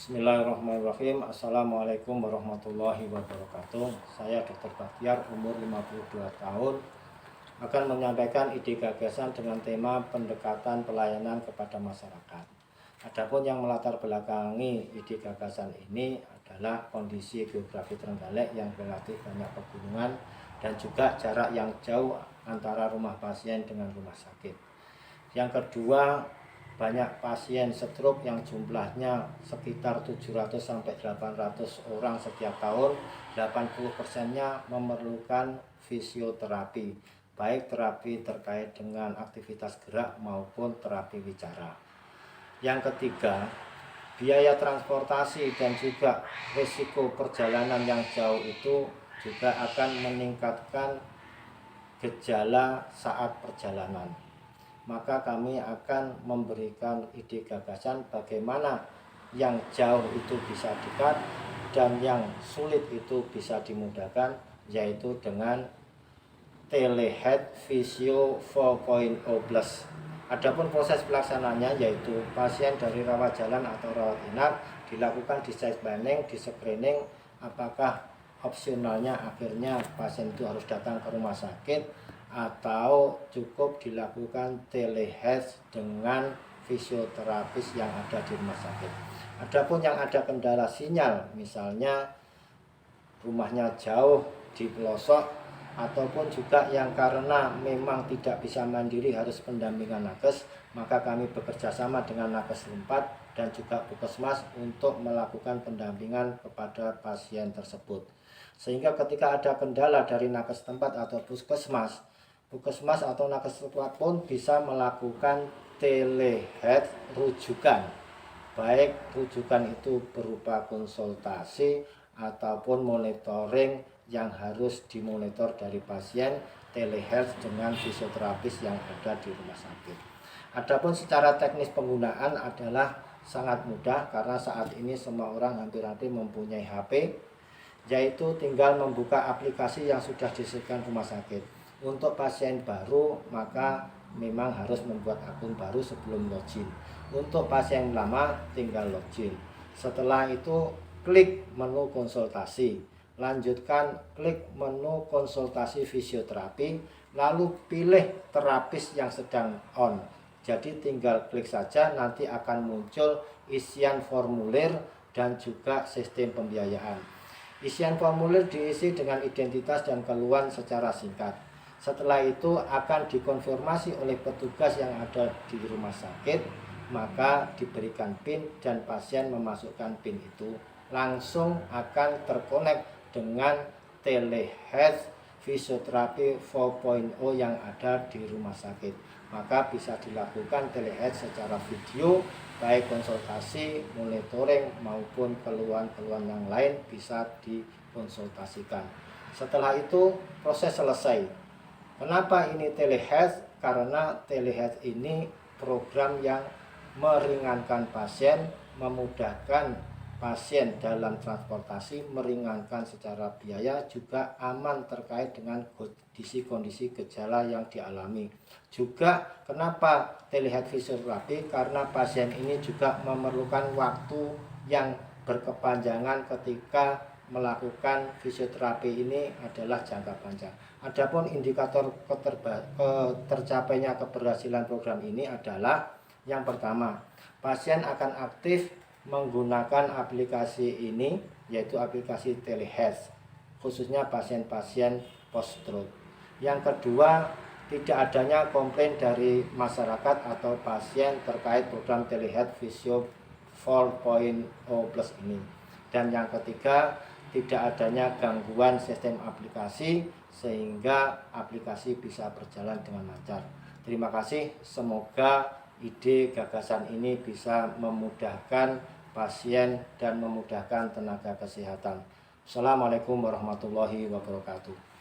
Bismillahirrahmanirrahim. Assalamualaikum warahmatullahi wabarakatuh. Saya Dr. Bahtiar, umur 52 tahun, akan menyampaikan ide gagasan dengan tema pendekatan pelayanan kepada masyarakat. Adapun yang melatar belakangi ide gagasan ini adalah kondisi geografi Trenggalek yang relatif banyak pegunungan dan juga jarak yang jauh antara rumah pasien dengan rumah sakit. Yang kedua, banyak pasien stroke yang jumlahnya sekitar 700-800 orang setiap tahun. 80%-nya memerlukan fisioterapi, baik terapi terkait dengan aktivitas gerak maupun terapi bicara. Yang ketiga, biaya transportasi dan juga risiko perjalanan yang jauh itu juga akan meningkatkan gejala saat perjalanan. Maka kami akan memberikan ide gagasan bagaimana yang jauh itu bisa dekat dan yang sulit itu bisa dimudahkan, yaitu dengan telehealth Physio 4.0 Plus. Adapun proses pelaksananya yaitu pasien dari rawat jalan atau rawat inap dilakukan di side planning, di screening apakah opsionalnya akhirnya pasien itu harus datang ke rumah sakit atau cukup dilakukan telehealth dengan fisioterapis yang ada di rumah sakit. Adapun yang ada kendala sinyal, misalnya rumahnya jauh di pelosok ataupun juga yang karena memang tidak bisa mandiri harus pendampingan nakes, maka kami bekerja sama dengan nakes tempat dan juga puskesmas untuk melakukan pendampingan kepada pasien tersebut. Sehingga ketika ada kendala dari nakes tempat atau puskesmas atau nakes tempat pun bisa melakukan telehealth rujukan, baik rujukan itu berupa konsultasi ataupun monitoring yang harus dimonitor dari pasien, telehealth dengan fisioterapis yang ada di rumah sakit. Adapun secara teknis penggunaan adalah sangat mudah karena saat ini semua orang hampir-hampir mempunyai HP, yaitu tinggal membuka aplikasi yang sudah disediakan rumah sakit. Untuk pasien baru maka memang harus membuat akun baru sebelum login. Untuk pasien lama tinggal login. Setelah itu klik menu konsultasi, lanjutkan klik menu konsultasi fisioterapi, lalu pilih terapis yang sedang on. Jadi tinggal klik saja, nanti akan muncul isian formulir dan juga sistem pembiayaan. Isian formulir diisi dengan identitas dan keluhan secara singkat. Setelah itu akan dikonfirmasi oleh petugas yang ada di rumah sakit, maka diberikan PIN dan pasien memasukkan PIN itu langsung akan terkonek dengan telehealth fisioterapi 4.0 yang ada di rumah sakit. Maka bisa dilakukan telehealth secara video, baik konsultasi, monitoring maupun keluhan-keluhan yang lain bisa dikonsultasikan. Setelah itu proses selesai. Kenapa ini telehealth? Karena telehealth ini program yang meringankan pasien, memudahkan pasien dalam transportasi, meringankan secara biaya, juga aman terkait dengan kondisi-kondisi gejala yang dialami. Juga kenapa telehealth fisioterapi? Karena pasien ini juga memerlukan waktu yang berkepanjangan ketika melakukan fisioterapi ini adalah jangka panjang. Adapun indikator tercapainya keberhasilan program ini adalah yang pertama, pasien akan aktif menggunakan aplikasi ini, yaitu aplikasi telehealth, khususnya pasien-pasien post-stroke. Yang kedua, tidak adanya komplain dari masyarakat atau pasien terkait program telehealth Physio 4.0 Plus ini. Dan yang ketiga, tidak adanya gangguan sistem aplikasi sehingga aplikasi bisa berjalan dengan lancar. Terima kasih, semoga ide gagasan ini bisa memudahkan pasien dan memudahkan tenaga kesehatan. Assalamualaikum warahmatullahi wabarakatuh.